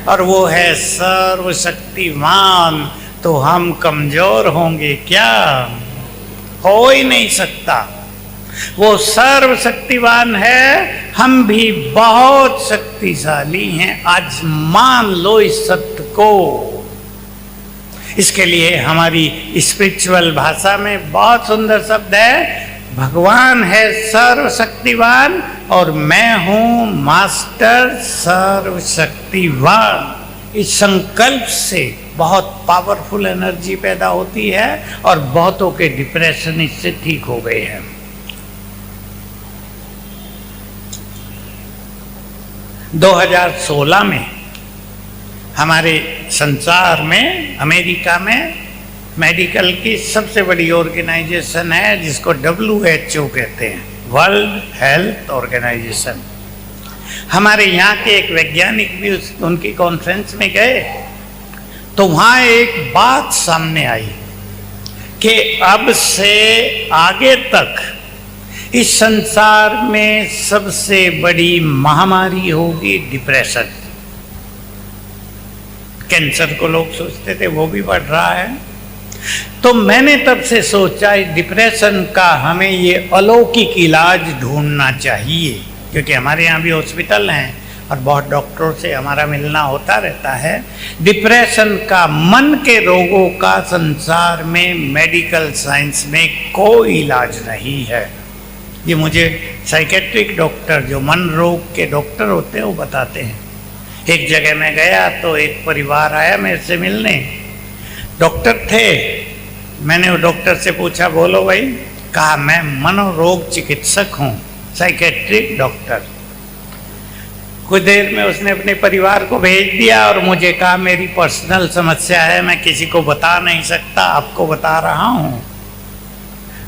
और वो है सर्वशक्तिवान, तो हम कमजोर होंगे क्या? हो ही नहीं सकता। वो सर्वशक्तिवान है, हम भी बहुत शक्तिशाली हैं। आज मान लो इस सत्य को। इसके लिए हमारी स्पिरिचुअल भाषा में बहुत सुंदर शब्द है, भगवान है सर्वशक्तिवान और मैं हूं मास्टर सर्वशक्तिवान। इस संकल्प से बहुत पावरफुल एनर्जी पैदा होती है और बहुतों के डिप्रेशन इससे ठीक हो गए हैं। – 2016 में हमारे संसार में, अमेरिका में मेडिकल की सबसे बड़ी ऑर्गेनाइजेशन है जिसको WHO कहते हैं, वर्ल्ड हेल्थ ऑर्गेनाइजेशन। हमारे यहाँ के एक वैज्ञानिक भी उनकी कॉन्फ्रेंस में गए, तो वहाँ एक बात सामने आई कि अब से आगे तक इस संसार में सबसे बड़ी महामारी होगी डिप्रेशन। कैंसर को लोग सोचते थे, वो भी बढ़ रहा है। तो मैंने तब से सोचा डिप्रेशन का हमें ये अलौकिक इलाज ढूंढना चाहिए, क्योंकि हमारे यहाँ भी हॉस्पिटल हैं और बहुत डॉक्टरों से हमारा मिलना होता रहता है। डिप्रेशन का, मन के रोगों का संसार में मेडिकल साइंस में कोई इलाज नहीं है। ये मुझे साइकेट्रिक डॉक्टर, जो मन रोग के डॉक्टर होते हैं, वो बताते हैं। एक जगह मैं गया तो एक परिवार आया मेरे से मिलने, डॉक्टर थे। मैंने वो डॉक्टर से पूछा, बोलो भाई। कहा, मैं मनोरोग चिकित्सक हूँ, साइकेट्रिक डॉक्टर। कुछ देर में उसने अपने परिवार को भेज दिया और मुझे कहा, मेरी पर्सनल समस्या है, मैं किसी को बता नहीं सकता, आपको बता रहा हूँ।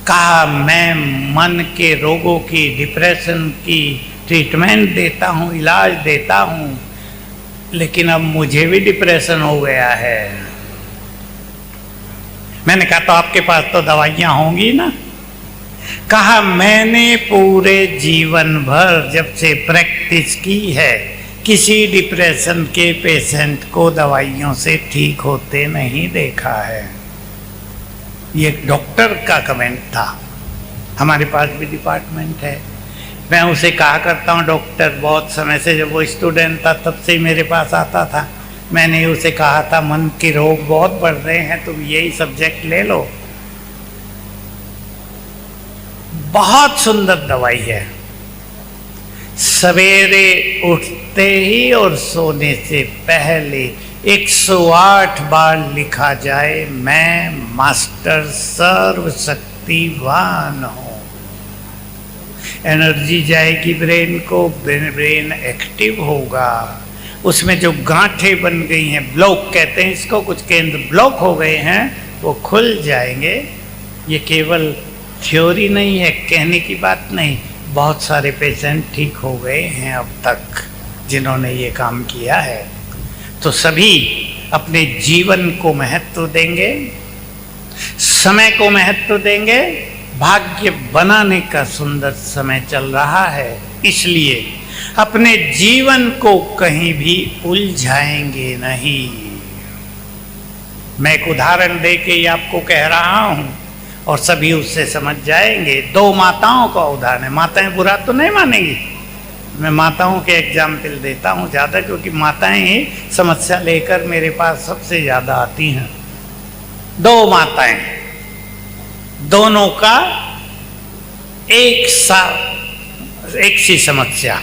कहा मैं मन के रोगों की, डिप्रेशन की ट्रीटमेंट देता हूँ, इलाज देता हूँ, लेकिन अब मुझे भी डिप्रेशन हो गया है। मैंने कहा तो आपके पास तो दवाइयाँ होंगी ना। कहा मैंने पूरे जीवन भर जब से प्रैक्टिस की है किसी डिप्रेशन के पेशेंट को दवाइयों से ठीक होते नहीं देखा है। ये एक डॉक्टर का कमेंट था। हमारे पास भी डिपार्टमेंट है। मैं उसे कहा करता हूँ डॉक्टर, बहुत समय से जब वो स्टूडेंट था तब से मेरे पास आता था। मैंने उसे कहा था मन के रोग बहुत बढ़ रहे हैं, तुम यही सब्जेक्ट ले लो। बहुत सुंदर दवाई है। सवेरे उठते ही और सोने से पहले 108 बार लिखा जाए मैं मास्टर सर्वशक्तिवान हूं। एनर्जी जाएगी ब्रेन को, ब्रेन एक्टिव होगा। उसमें जो गांठें बन गई हैं, ब्लॉक कहते हैं इसको, कुछ केंद्र ब्लॉक हो गए हैं, वो खुल जाएंगे। ये केवल थ्योरी नहीं है, कहने की बात नहीं। बहुत सारे पेशेंट ठीक हो गए हैं अब तक जिन्होंने ये काम किया है। तो सभी अपने जीवन को महत्व देंगे, समय को महत्व देंगे। भाग्य बनाने का सुंदर समय चल रहा है, इसलिए अपने जीवन को कहीं भी उलझाएंगे नहीं। मैं एक उदाहरण दे के ही आपको कह रहा हूं और सभी उससे समझ जाएंगे। 2 माताओं का उदाहरण है। माताएं बुरा तो नहीं मानेंगी, मैं माताओं के एग्जाम्पल देता हूँ ज़्यादा, क्योंकि माताएं ही समस्या लेकर मेरे पास सबसे ज़्यादा आती हैं। 2 माताएं, दोनों का एक सी समस्या।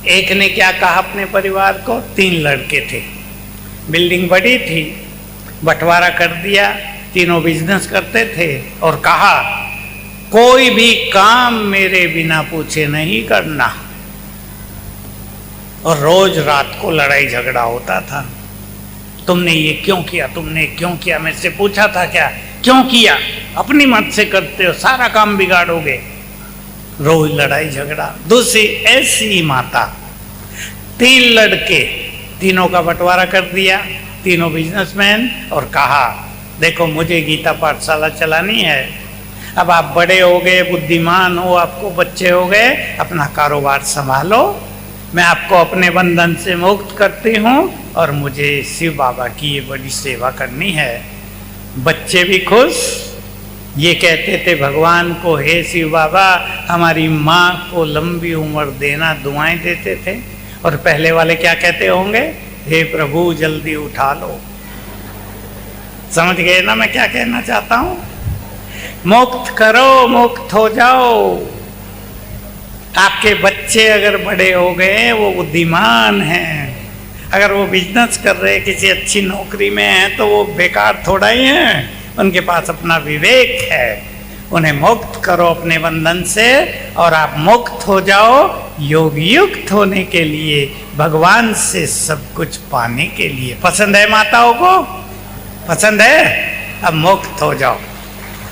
एक ने क्या कहा अपने परिवार को, 3 लड़के थे, बिल्डिंग बड़ी थी, बंटवारा कर दिया, तीनों बिजनेस करते थे और कहा कोई भी काम मेरे बिना पूछे नहीं करना। और रोज रात को लड़ाई झगड़ा होता था। तुमने ये क्यों किया, तुमने क्यों किया, मेरे से पूछा था क्या, क्यों किया, अपनी मत से करते हो, सारा काम बिगाड़ोगे। रोज लड़ाई झगड़ा। दूसरी ऐसी माता, 3 लड़के, तीनों का बंटवारा कर दिया, तीनों बिजनेसमैन, और कहा देखो मुझे गीता पाठशाला चलानी है, अब आप बड़े हो गए, बुद्धिमान हो, आपको बच्चे हो गए, अपना कारोबार संभालो, मैं आपको अपने बंधन से मुक्त करती हूँ और मुझे शिव बाबा की ये बड़ी सेवा करनी है। बच्चे भी खुश, ये कहते थे भगवान को, हे शिव बाबा हमारी माँ को लंबी उम्र देना, दुआएं देते थे। और पहले वाले क्या कहते होंगे, हे प्रभु जल्दी उठा लो। समझ गए ना मैं क्या कहना चाहता हूँ? मुक्त करो, मुक्त हो जाओ। आपके बच्चे अगर बड़े हो गए, वो बुद्धिमान हैं, अगर वो बिजनेस कर रहे, किसी अच्छी नौकरी में हैं, तो वो बेकार थोड़ा ही हैं, उनके पास अपना विवेक है। उन्हें मुक्त करो अपने बंधन से और आप मुक्त हो जाओ योग युक्त होने के लिए, भगवान से सब कुछ पाने के लिए। पसंद है माताओं को? पसंद है? अब मुक्त हो जाओ।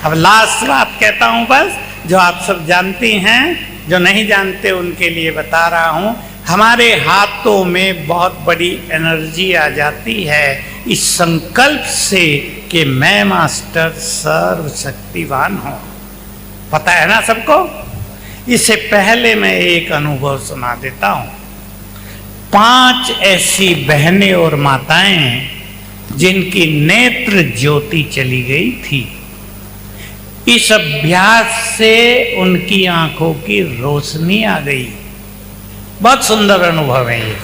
अब लास्ट बात कहता हूँ बस, जो आप सब जानती हैं, जो नहीं जानते उनके लिए बता रहा हूँ। हमारे हाथों में बहुत बड़ी एनर्जी आ जाती है इस संकल्प से कि मैं मास्टर सर्वशक्तिवान हूँ। पता है ना सबको? इससे पहले मैं एक अनुभव सुना देता हूँ। 5 ऐसी बहनें और माताएं जिनकी नेत्र ज्योति चली गई थी, इस अभ्यास से उनकी आंखों की रोशनी आ गई। बहुत सुंदर अनुभव है ये।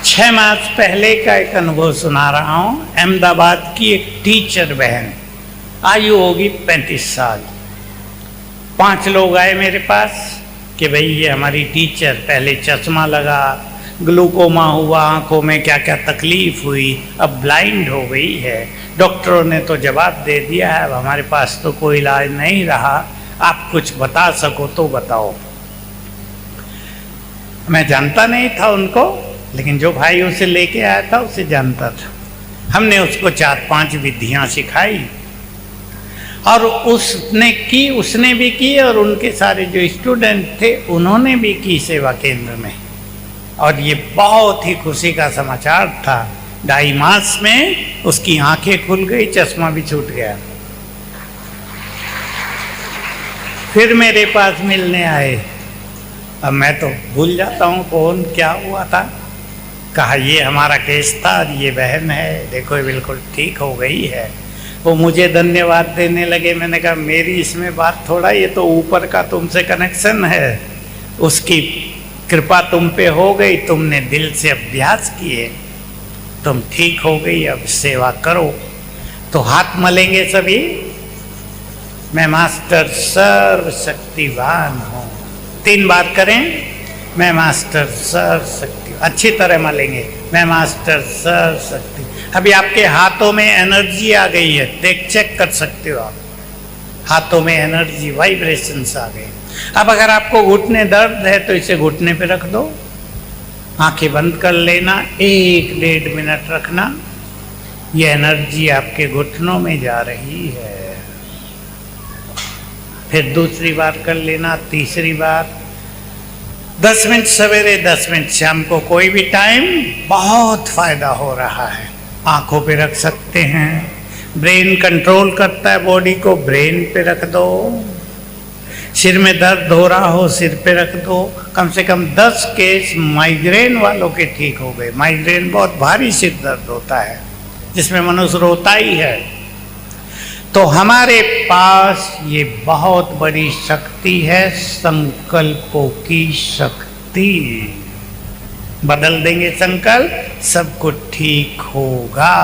6 मास पहले का एक अनुभव सुना रहा हूं। अहमदाबाद की एक टीचर बहन, आयु होगी 35 साल। 5 लोग आए मेरे पास कि भाई ये हमारी टीचर, पहले चश्मा लगा, ग्लूकोमा हुआ, आंखों में क्या क्या तकलीफ हुई, अब ब्लाइंड हो गई है। डॉक्टरों ने तो जवाब दे दिया है, अब हमारे पास तो कोई इलाज नहीं रहा, आप कुछ बता सको तो बताओ। मैं जानता नहीं था उनको, लेकिन जो भाई उसे लेके आया था उसे जानता था। हमने उसको 4-5 विधियां सिखाई और उसने भी की और उनके सारे जो स्टूडेंट थे उन्होंने भी की सेवा केंद्र में। और ये बहुत ही खुशी का समाचार था। 2.5 मास में उसकी आंखें खुल गई, चश्मा भी छूट गया। फिर मेरे पास मिलने आए। अब मैं तो भूल जाता हूँ कौन क्या हुआ था। कहा ये हमारा केस था, ये बहन है, देखो ये बिल्कुल ठीक हो गई है। वो मुझे धन्यवाद देने लगे। मैंने कहा मेरी इसमें बात थोड़ा, ये तो ऊपर का तुमसे कनेक्शन है, उसकी कृपा तुम पे हो गई, तुमने दिल से अभ्यास किए, तुम ठीक हो गई, अब सेवा करो। तो हाथ मलेंगे सभी। मैं मास्टर सर्वशक्तिवान हूँ। 3 बार करें, मैं मास्टर सर्वशक्ति, अच्छी तरह मलेंगे, मैं मास्टर सर्वशक्ति। अभी आपके हाथों में एनर्जी आ गई है, देख चेक कर सकते हो आप, हाथों में एनर्जी, वाइब्रेशंस आ गए। अब अगर आपको घुटने दर्द है तो इसे घुटने पे रख दो, आंखें बंद कर लेना, 1-1.5 मिनट रखना। ये एनर्जी आपके घुटनों में जा रही है। फिर दूसरी बार कर लेना, तीसरी बार। 10 मिनट सवेरे, 10 मिनट शाम को, कोई भी टाइम, बहुत फायदा हो रहा है। आंखों पे रख सकते हैं। ब्रेन कंट्रोल करता है बॉडी को, ब्रेन पे रख दो। सिर में दर्द हो रहा हो, सिर पे रख दो। कम से कम 10 केस माइग्रेन वालों के ठीक हो गए। माइग्रेन बहुत भारी सिर दर्द होता है जिसमें मनुष्य रोता ही है। तो हमारे पास ये बहुत बड़ी शक्ति है, संकल्पों की शक्ति। बदल देंगे संकल्प, सब कुछ ठीक होगा।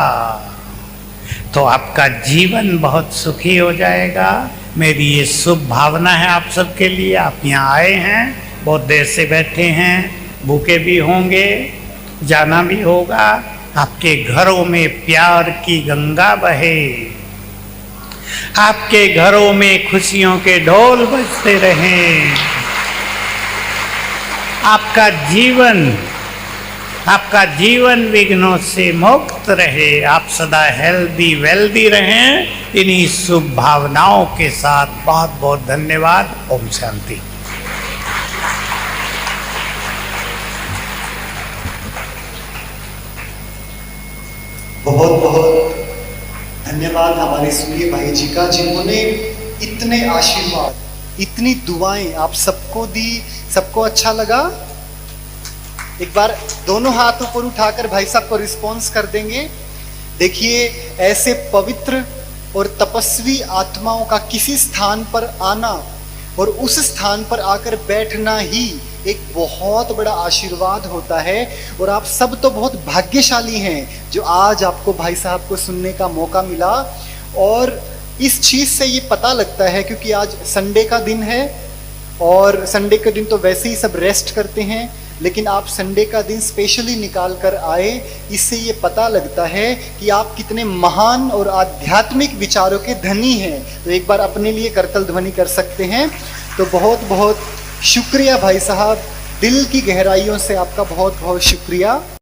तो आपका जीवन बहुत सुखी हो जाएगा। मेरी ये शुभ भावना है आप सबके लिए। आप यहाँ आए हैं, बहुत देर से बैठे हैं, भूखे भी होंगे, जाना भी होगा। आपके घरों में प्यार की गंगा बहे, आपके घरों में खुशियों के ढोल बजते रहें। आपका जीवन विघ्नों से मुक्त रहे। आप सदा हेल्दी वेल्दी रहें। इन्हीं शुभ भावनाओं के साथ बहुत बहुत धन्यवाद। ओम शांति। बहुत बहुत धन्यवाद हमारे सूर्य भाई जी का, जिन्होंने इतने आशीर्वाद, इतनी दुआएं आप सबको दी। सबको अच्छा लगा? एक बार दोनों हाथ ऊपर उठाकर भाई साहब को रिस्पॉन्स कर देंगे। देखिए, ऐसे पवित्र और तपस्वी आत्माओं का किसी स्थान पर आना और उस स्थान पर आकर बैठना ही एक बहुत बड़ा आशीर्वाद होता है। और आप सब तो बहुत भाग्यशाली हैं जो आज आपको भाई साहब को सुनने का मौका मिला। और इस चीज़ से ये पता लगता है, क्योंकि आज संडे का दिन है और संडे के दिन तो वैसे ही सब रेस्ट करते हैं, लेकिन आप संडे का दिन स्पेशली निकाल कर आए। इससे ये पता लगता है कि आप कितने महान और आध्यात्मिक विचारों के धनी हैं। तो एक बार अपने लिए करतल ध्वनि कर सकते हैं। तो बहुत बहुत शुक्रिया भाई साहब, दिल की गहराइयों से आपका बहुत बहुत शुक्रिया।